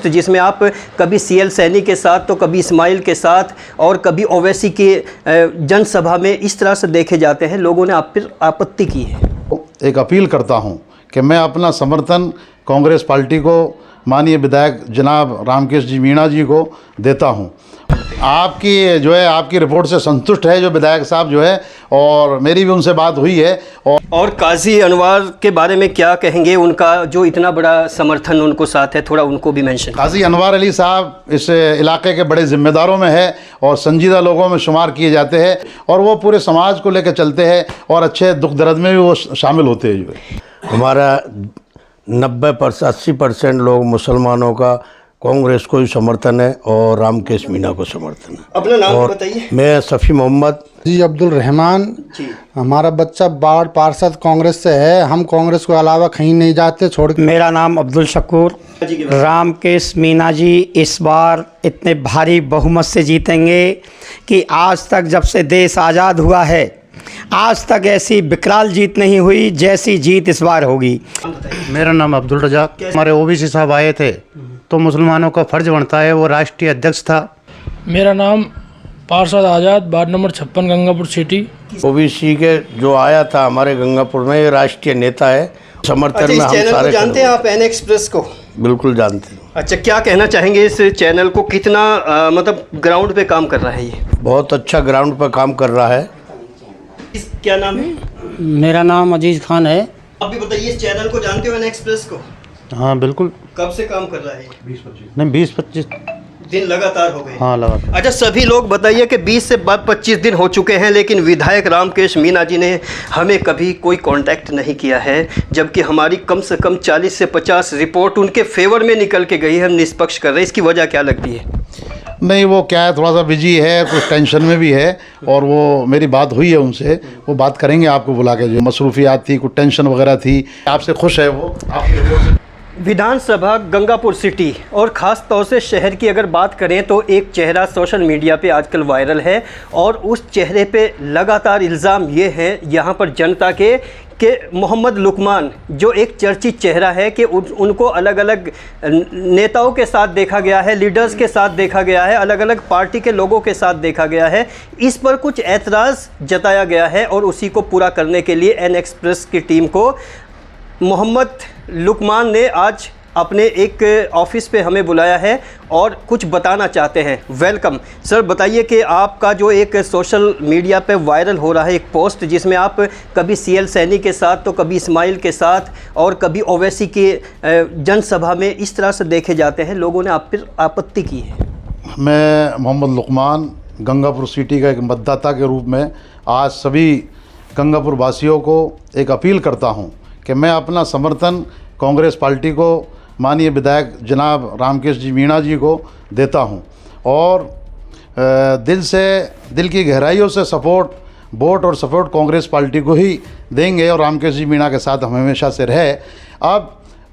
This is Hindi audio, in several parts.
जिसमें आप कभी सीएल सैनी के साथ तो कभी इस्माइल के साथ और कभी ओवैसी के जनसभा में इस तरह से देखे जाते हैं। लोगों ने आप पर आपत्ति की है। एक अपील करता हूं कि मैं अपना समर्थन कांग्रेस पार्टी को, माननीय विधायक जनाब रामकेश जी मीणा जी को देता हूं। आपकी रिपोर्ट से संतुष्ट है जो विधायक साहब जो है, और मेरी भी उनसे बात हुई है। और काजी अनवर के बारे में क्या कहेंगे? उनका जो इतना बड़ा समर्थन उनको साथ है, थोड़ा उनको भी मेंशन। काजी अनवर अली साहब इस इलाके के बड़े जिम्मेदारों में है और संजीदा लोगों में शुमार किए जाते हैं, और वो पूरे समाज को लेकर चलते हैं और अच्छे दुख दर्द में भी वो शामिल होते हैं। जो हमारा 80% लोग मुसलमानों का कांग्रेस को ही समर्थन है और रामकेश मीणा को समर्थन है। अपना नाम बताइए। मैं सफ़ी मोहम्मद जी अब्दुल रहमान जी। हमारा बच्चा वार्ड पार्षद कांग्रेस से है। हम कांग्रेस के अलावा कहीं नहीं जाते छोड़ के। मेरा नाम अब्दुल शकूर। रामकेश मीणा जी इस बार इतने भारी बहुमत से जीतेंगे कि आज तक जब से देश आज़ाद हुआ है आज तक ऐसी विकराल जीत नहीं हुई जैसी जीत इस बार होगी। मेरा नाम अब्दुल रजाक। हमारे ओबीसी साहब आए थे तो मुसलमानों का फ़र्ज बनता है, वो राष्ट्रीय अध्यक्ष था। मेरा नाम पार्षद Azad, ward number 56, Gangapur city. OBC के जो आया था हमारे गंगापुर में, ये राष्ट्रीय नेता है। समर्थन में हम सारे जानते हैं आप एन एक्सप्रेस को? बिल्कुल जानते हैं। अच्छा, क्या कहना चाहेंगे इस चैनल को? कितना मतलब ग्राउंड पे काम कर रहा है ये? बहुत अच्छा ग्राउंड पर काम कर रहा है। क्या नाम है? मेरा नाम अजीज़ खान है। आप भी बताइए, इस चैनल को जानते हो एन एक्सप्रेस को? हाँ बिल्कुल। कब से काम कर रहा है? 20-25 दिन लगातार हो गए। हाँ लगातार। अच्छा, सभी लोग बताइए कि 20 से 25 दिन हो चुके हैं, लेकिन विधायक रामकेश मीणा जी ने हमें कभी कोई कांटेक्ट नहीं किया है, जबकि हमारी कम से कम 40 से 50 रिपोर्ट उनके फेवर में निकल के गई है। हम निष्पक्ष कर रहे हैं, इसकी वजह क्या लगती है? नहीं, वो क्या है, थोड़ा सा बिजी है, कुछ टेंशन में भी है, और वो मेरी बात हुई है उनसे, वो बात करेंगे आपको बुला के। जो मसरूफियात थी, कुछ टेंशन वगैरह थी, आपसे खुश है वो आपके। विधानसभा गंगापुर सिटी और ख़ास तौर से शहर की अगर बात करें तो एक चेहरा सोशल मीडिया पे आजकल वायरल है, और उस चेहरे पे लगातार इल्ज़ाम ये हैं यहाँ पर जनता के कि मोहम्मद लुकमान जो एक चर्चित चेहरा है कि उनको अलग अलग नेताओं के साथ देखा गया है, लीडर्स के साथ देखा गया है, अलग अलग पार्टी के लोगों के साथ देखा गया है। इस पर कुछ ऐतराज़ जताया गया है और उसी को पूरा करने के लिए एन एक्सप्रेस की टीम को मोहम्मद लुकमान ने आज अपने एक ऑफिस पे हमें बुलाया है और कुछ बताना चाहते हैं। Welcome sir. बताइए कि आपका जो एक सोशल मीडिया पे वायरल हो रहा है एक पोस्ट, जिसमें आप कभी सीएल सैनी के साथ तो कभी इस्माइल के साथ और कभी ओवैसी के जनसभा में इस तरह से देखे जाते हैं। लोगों ने आप पर आपत्ति की है। मैं मोहम्मद लुकमान गंगापुर सिटी का एक मतदाता के रूप में आज सभी गंगापुर वासियों को एक अपील करता हूं कि मैं अपना समर्थन कांग्रेस पार्टी को, माननीय विधायक जनाब रामकेश जी मीणा जी को देता हूं, और दिल की गहराइयों से वोट और सपोर्ट कांग्रेस पार्टी को ही देंगे, और रामकेश जी मीणा के साथ हम हमेशा से रहे। अब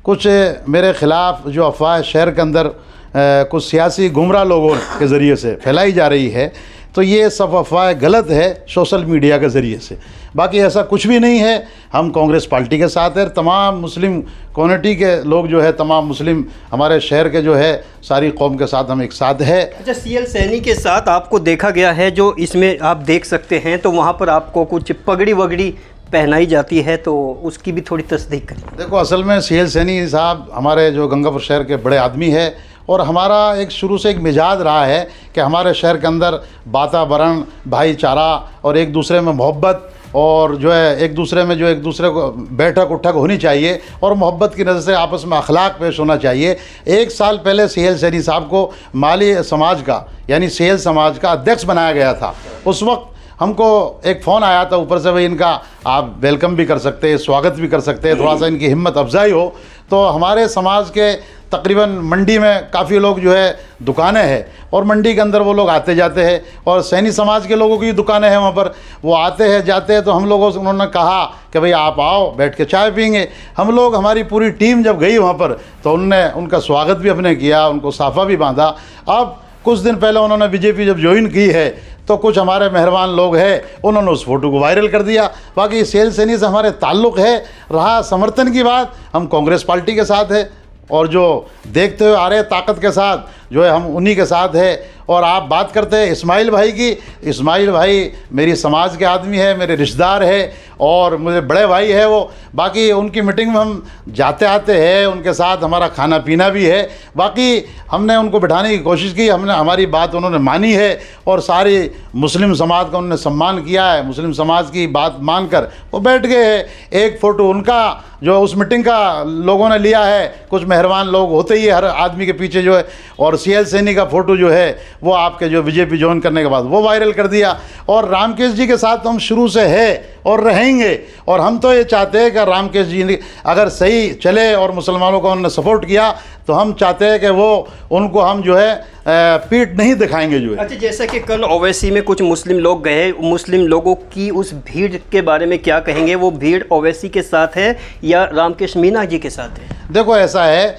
कुछ मेरे ख़िलाफ़ जो अफवाह शहर के अंदर कुछ सियासी गुमराह लोगों के ज़रिए से फैलाई जा रही है, तो ये सब अफवाह गलत है सोशल मीडिया के ज़रिए से। बाकी ऐसा कुछ भी नहीं है। हम कांग्रेस पार्टी के साथ है। तमाम मुस्लिम कम्युनिटी के लोग जो है, तमाम मुस्लिम हमारे शहर के जो है, सारी कौम के साथ हम एक साथ है। अच्छा, सीएल सैनी के साथ आपको देखा गया है, जो इसमें आप देख सकते हैं, तो वहाँ पर आपको कुछ पगड़ी वगड़ी पहनाई जाती है, तो उसकी भी थोड़ी तस्दीक करिए। देखो, असल में सीएल सैनी साहब हमारे जो गंगापुर शहर के बड़े आदमी है, और हमारा एक शुरू से एक मिजाज रहा है कि हमारे शहर के अंदर वातावरण, भाईचारा और एक दूसरे में मोहब्बत, और जो है एक दूसरे में जो एक दूसरे को बैठक उठक होनी चाहिए, और मोहब्बत की नज़र से आपस में अखलाक पेश होना चाहिए। 1 साल पहले सीएल सैनी साहब को माली समाज का, यानी सीएल समाज का अध्यक्ष बनाया गया था। उस वक्त हमको एक फ़ोन आया था ऊपर से, भाई इनका आप वेलकम भी कर सकते हैं, स्वागत भी कर सकते हैं, थोड़ा सा इनकी हिम्मत अफजाई हो। तो हमारे समाज के तकरीबन मंडी में काफ़ी लोग जो है दुकानें हैं, और मंडी के अंदर वो लोग आते जाते हैं, और सैनी समाज के लोगों की दुकानें हैं वहाँ पर, वो आते हैं जाते हैं। तो हम लोगों से उन्होंने कहा कि भाई आप आओ, बैठ के चाय पीएंगे। हम लोग, हमारी पूरी टीम जब गई वहाँ पर, तो उनने उनका स्वागत भी अपने किया, उनको साफ़ा भी बांधा। अब कुछ दिन पहले उन्होंने बीजेपी जब ज्वाइन की है, तो कुछ हमारे मेहरबान लोग हैं, उन्होंने उस फोटो को वायरल कर दिया। बाकी सीएल सैनी से हमारे ताल्लुक़ है। रहा समर्थन की बात, हम कांग्रेस पार्टी के साथ है, और जो देखते हुए आ रहे ताकत के साथ जो है हम उन्हीं के साथ है। और आप बात करते हैं इस्माइल भाई की, इस्माइल भाई मेरी समाज के आदमी है, मेरे रिश्तेदार है और मुझे बड़े भाई है वो। बाकी उनकी मीटिंग में हम जाते आते हैं, उनके साथ हमारा खाना पीना भी है। बाकी हमने उनको बिठाने की कोशिश की, हमने हमारी बात उन्होंने मानी है और सारी मुस्लिम समाज का उन्होंने सम्मान किया है। मुस्लिम समाज की बात मानकर वो बैठ गए हैं। एक फ़ोटो उनका जो उस मीटिंग का लोगों ने लिया है, कुछ मेहरबान लोग होते ही हर आदमी के पीछे जो है, और CL सैनी का फ़ोटो जो है वो आपके जो बीजेपी ज्वाइन करने के बाद वो वायरल कर दिया। और रामकेश जी के साथ तो हम शुरू से है और रहेंगे। और हम तो ये चाहते हैं कि रामकेश जी अगर सही चले और मुसलमानों को उन्होंने सपोर्ट किया तो हम चाहते हैं कि वो उनको हम जो है पीठ नहीं दिखाएंगे जो है। अच्छा, जैसा कि कल ओवैसी में कुछ मुस्लिम लोग गए, मुस्लिम लोगों की उस भीड़ के बारे में क्या कहेंगे? वो भीड़ ओवैसी के साथ है या रामकेश मीना जी के साथ है? देखो ऐसा है,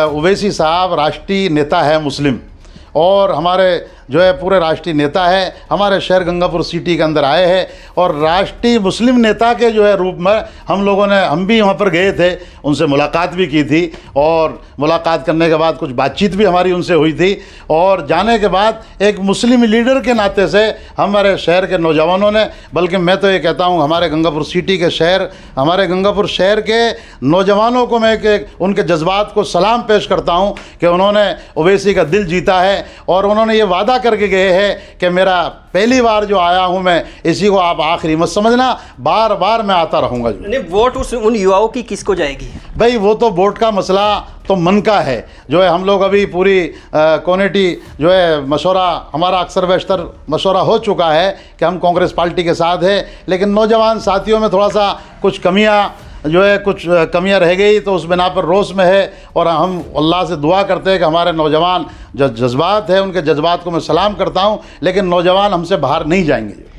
ओवैसी साहब राष्ट्रीय नेता है मुस्लिम, और हमारे जो है पूरे राष्ट्रीय नेता है, हमारे शहर गंगापुर सिटी के अंदर आए हैं और राष्ट्रीय मुस्लिम नेता के जो है रूप में हम भी वहाँ पर गए थे, उनसे मुलाकात भी की थी और मुलाकात करने के बाद कुछ बातचीत भी हमारी उनसे हुई थी। और जाने के बाद एक मुस्लिम लीडर के नाते से हमारे शहर के नौजवानों ने, बल्कि मैं तो ये कहता हूँ हमारे गंगापुर सिटी के हमारे गंगापुर शहर के नौजवानों को मैं उनके जज्बात को सलाम पेश करता हूँ कि उन्होंने ओवैसी का दिल जीता है और उन्होंने ये वादा करके गए हैं कि मेरा पहली बार जो आया हूं मैं, इसी को आप आखिरी मत समझना, बार बार मैं आता रहूंगा। नहीं, वोट उन युवाओं की किसको जाएगी? भाई वो तो वोट का मसला तो मन का है जो है। हम लोग अभी पूरी कम्युनिटी जो है मशवरा, हमारा अक्सर बेशतर मशवरा हो चुका है कि हम कांग्रेस पार्टी के साथ है, लेकिन नौजवान साथियों में थोड़ा सा कुछ कमियां रह गई, तो उस बिना पर रोष में है। और हम अल्लाह से दुआ करते हैं कि हमारे नौजवान जो जज्बात है, उनके जज्बात को मैं सलाम करता हूं, लेकिन नौजवान हमसे बाहर नहीं जाएंगे।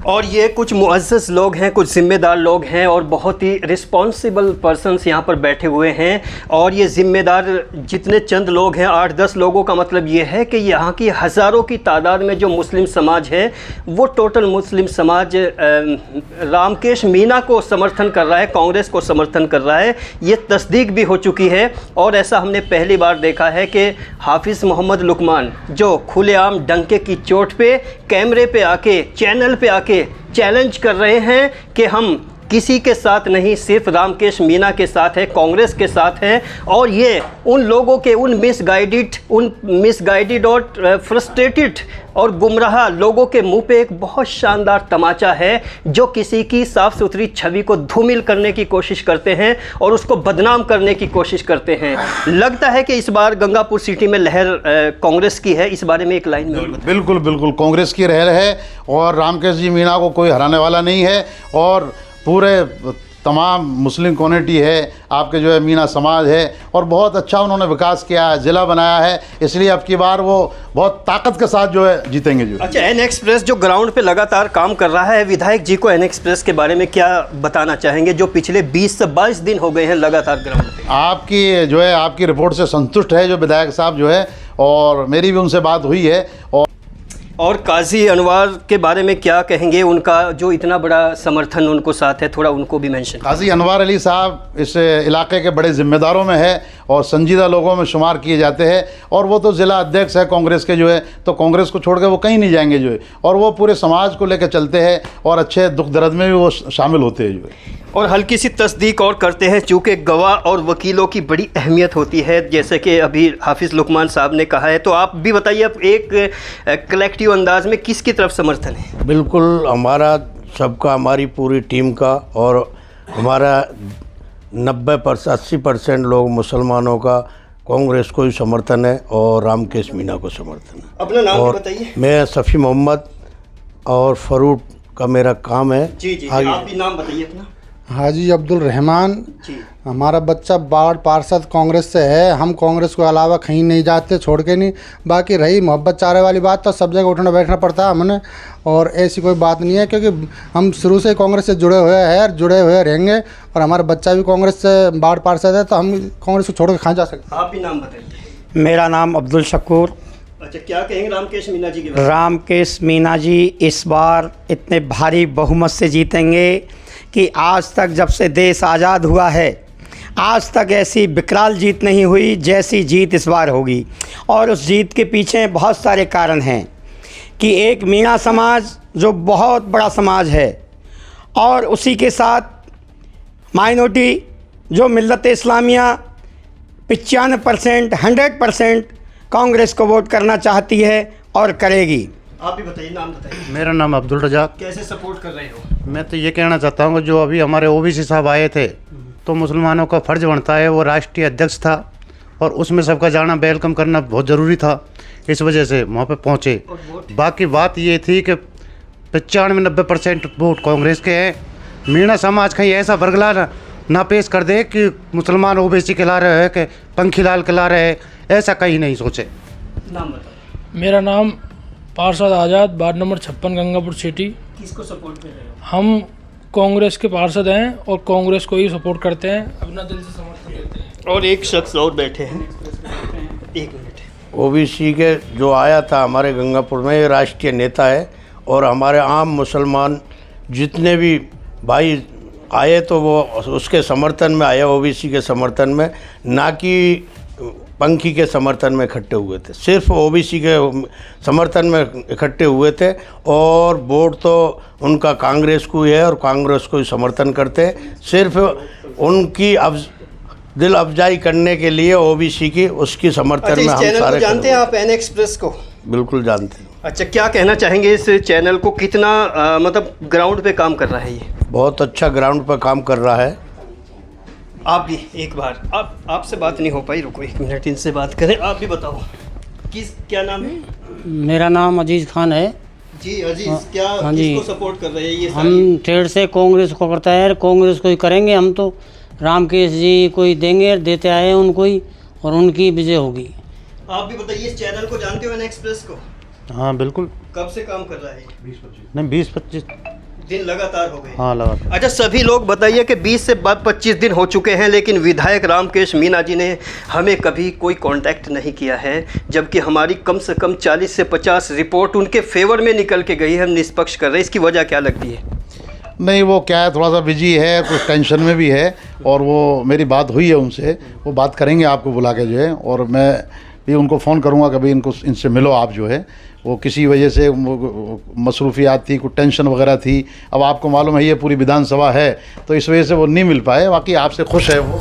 और ये कुछ मुअज़्ज़ज़ लोग हैं, कुछ ज़िम्मेदार लोग हैं और बहुत ही रिस्पॉन्सिबल पर्सन्स यहाँ पर बैठे हुए हैं। और ये ज़िम्मेदार जितने चंद लोग हैं, 8-10 लोगों का मतलब ये है कि यहाँ की हज़ारों की तादाद में जो मुस्लिम समाज है, वो टोटल मुस्लिम समाज रामकेश मीना को समर्थन कर रहा है, कांग्रेस को समर्थन कर रहा है। ये तस्दीक भी हो चुकी है। और ऐसा हमने पहली बार देखा है कि हाफिज़ मोहम्मद लुकमान जो खुलेआम डंके की चोट पे, कैमरे पे आके, चैनल पे आके चैलेंज कर रहे हैं कि हम किसी के साथ नहीं, सिर्फ रामकेश मीना के साथ है, कांग्रेस के साथ है। और ये उन लोगों के, उन मिसगाइडेड और फ्रस्ट्रेटेड और गुमराह लोगों के मुंह पे एक बहुत शानदार तमाचा है, जो किसी की साफ़ सुथरी छवि को धूमिल करने की कोशिश करते हैं और उसको बदनाम करने की कोशिश करते हैं। लगता है कि इस बार गंगापुर सिटी में लहर कांग्रेस की है। इस बारे में एक लाइन में बिल्कुल बिल्कुल कांग्रेस की लहर है और रामकेश जी मीना को कोई हराने वाला नहीं है। और पूरे तमाम मुस्लिम कम्युनिटी है, आपके जो है मीना समाज है, और बहुत अच्छा उन्होंने विकास किया है, ज़िला बनाया है, इसलिए अब की बार वो बहुत ताकत के साथ जो है जीतेंगे जो। अच्छा, एन एक्सप्रेस जो ग्राउंड पे लगातार काम कर रहा है, विधायक जी को एन एक्सप्रेस के बारे में क्या बताना चाहेंगे, जो पिछले 20 से 22 दिन हो गए हैं लगातार ग्राउंड पे? आपकी रिपोर्ट से संतुष्ट है जो विधायक साहब जो है, और मेरी भी उनसे बात हुई है। और काजी अनवर के बारे में क्या कहेंगे? उनका जो इतना बड़ा समर्थन उनको साथ है, थोड़ा उनको भी मेंशन। काजी अनवर अली साहब इस इलाके के बड़े जिम्मेदारों में है और संजीदा लोगों में शुमार किए जाते हैं, और वो तो ज़िला अध्यक्ष है कांग्रेस के जो है, तो कांग्रेस को छोड़ के वो कहीं नहीं जाएंगे जो है, और वो पूरे समाज को लेकर चलते हैं और अच्छे दुख दर्द में भी वो शामिल होते हैं जो है। और हल्की सी तस्दीक और करते हैं, चूँकि गवाह और वकीलों की बड़ी अहमियत होती है, जैसे कि अभी हाफिज़ लुकमान साहब ने कहा है, तो आप भी बताइए, अब एक कलेक्टिव अंदाज में किसकी तरफ समर्थन है? बिल्कुल हमारा सबका, हमारी पूरी टीम का, और हमारा 90% 80% लोग मुसलमानों का कांग्रेस को ही समर्थन है और रामकेश मीना को समर्थन है। अपना नाम भी बताइए। मैं सफ़ी मोहम्मद और फ़रूट का मेरा काम है। जी, आप भी नाम बताइए अपना। हाजी अब्दुल रहमान। हमारा बच्चा वार्ड पार्षद कांग्रेस से है, हम कांग्रेस के अलावा कहीं नहीं जाते, छोड़ के नहीं। बाकी रही मोहब्बत चारे वाली बात, तो सब जगह उठना बैठना पड़ता है हमने, और ऐसी कोई बात नहीं है, क्योंकि हम शुरू से कांग्रेस से जुड़े हुए रहेंगे, और हमारा बच्चा भी कांग्रेस से वार्ड पार्षद है, तो हम कांग्रेस को छोड़ के कहाँ जा सकते। आप भी नाम बताइए। मेरा नाम अब्दुल शकूर। अच्छा, क्या कहेंगे रामकेश मीना जी के बारे में? रामकेश मीना जी इस बार इतने भारी बहुमत से जीतेंगे कि आज तक जब से देश आज़ाद हुआ है, आज तक ऐसी विकराल जीत नहीं हुई जैसी जीत इस बार होगी। और उस जीत के पीछे बहुत सारे कारण हैं कि एक मीणा समाज जो बहुत बड़ा समाज है और उसी के साथ माइनॉरिटी जो मिल्लत इस्लामिया 95% 100% कांग्रेस को वोट करना चाहती है और करेगी। आप भी बताइए, नाम बताइए। मेरा नाम अब्दुल रजाक। कैसे सपोर्ट कर रहे हो? मैं तो ये कहना चाहता हूँ कि जो अभी हमारे ओबीसी साहब आए थे तो मुसलमानों का फ़र्ज बनता है, वो राष्ट्रीय अध्यक्ष था और उसमें सबका जाना वेलकम करना बहुत ज़रूरी था, इस वजह से वहाँ पे पहुँचे। बाकी बात ये थी कि 95-90% वोट कांग्रेस के हैं। मीणा समाज कहीं ऐसा बरगला ना पेश कर दे कि मुसलमान ओबीसी खिला रहे हैं कि पंखीलाल खिला रहे हैं, ऐसा कहीं नहीं सोचे। नाम बताइए। मेरा नाम पार्षद Azad, ward number 56, Gangapur city. किसको सपोर्ट कर रहे हो? हम कांग्रेस के पार्षद हैं और कांग्रेस को ही सपोर्ट करते हैं, अपना दिल से समर्थन देते हैं। और एक शख्स और बैठे हैं, एक मिनट। ओबीसी के जो आया था हमारे गंगापुर में, ये राष्ट्रीय नेता है और हमारे आम मुसलमान जितने भी भाई आए तो वो उसके समर्थन में आए, ओबीसी के समर्थन में, ना कि पंखी के समर्थन में इकट्ठे हुए थे। सिर्फ ओबीसी के समर्थन में इकट्ठे हुए थे और वोट तो उनका कांग्रेस को ही है और कांग्रेस को ही समर्थन करते हैं। सिर्फ उनकी दिल अफजाई करने के लिए ओबीसी की उसकी समर्थन में हम सारे जानते हैं आप एन एक्सप्रेस को? बिल्कुल जानते हैं। अच्छा, क्या कहना चाहेंगे इस चैनल को? कितना मतलब ग्राउंड पे काम कर रहा है ये? बहुत अच्छा ग्राउंड पर काम कर रहा है। आप भी एक बार, आपसे बात नहीं हो पाई, रुको एक मिनट, इनसे बात करें। आप भी बताओ, क्या नाम है? मेरा नाम अजीज़ खान है जी। अजीज, क्या हाँ जी, किसको सपोर्ट कर रहे हैं ये? हम ठेठ से कांग्रेस को करता है, कांग्रेस को ही करेंगे हम तो। रामकेश जी को ही देंगे, देते आए हैं उनको ही, और उनकी विजय होगी। आप भी बताइए, इस चैनल को जानते हो एन एक्सप्रेस को? हाँ बिल्कुल। कब से काम कर रहा है? 20-25 दिन लगातार हो गए। हाँ लगातार। अच्छा, सभी लोग बताइए कि 20 से 25 दिन हो चुके हैं, लेकिन विधायक रामकेश मीणा जी ने हमें कभी कोई कांटेक्ट नहीं किया है, जबकि हमारी कम से कम 40 से 50 रिपोर्ट उनके फेवर में निकल के गई है। हम निष्पक्ष कर रहे हैं, इसकी वजह क्या लगती है? नहीं, वो क्या है, थोड़ा सा बिजी है, कुछ टेंशन में भी है, और वो मेरी बात हुई है उनसे, वो बात करेंगे आपको बुला के जो है, और मैं भी उनको फ़ोन करूँगा कभी, इनसे मिलो आप जो है। वो किसी वजह से मसरूफियात थी, कुछ टेंशन वगैरह थी। अब आपको मालूम है ये पूरी विधानसभा है, तो इस वजह से वो नहीं मिल पाए। बाकी आपसे खुश है वो।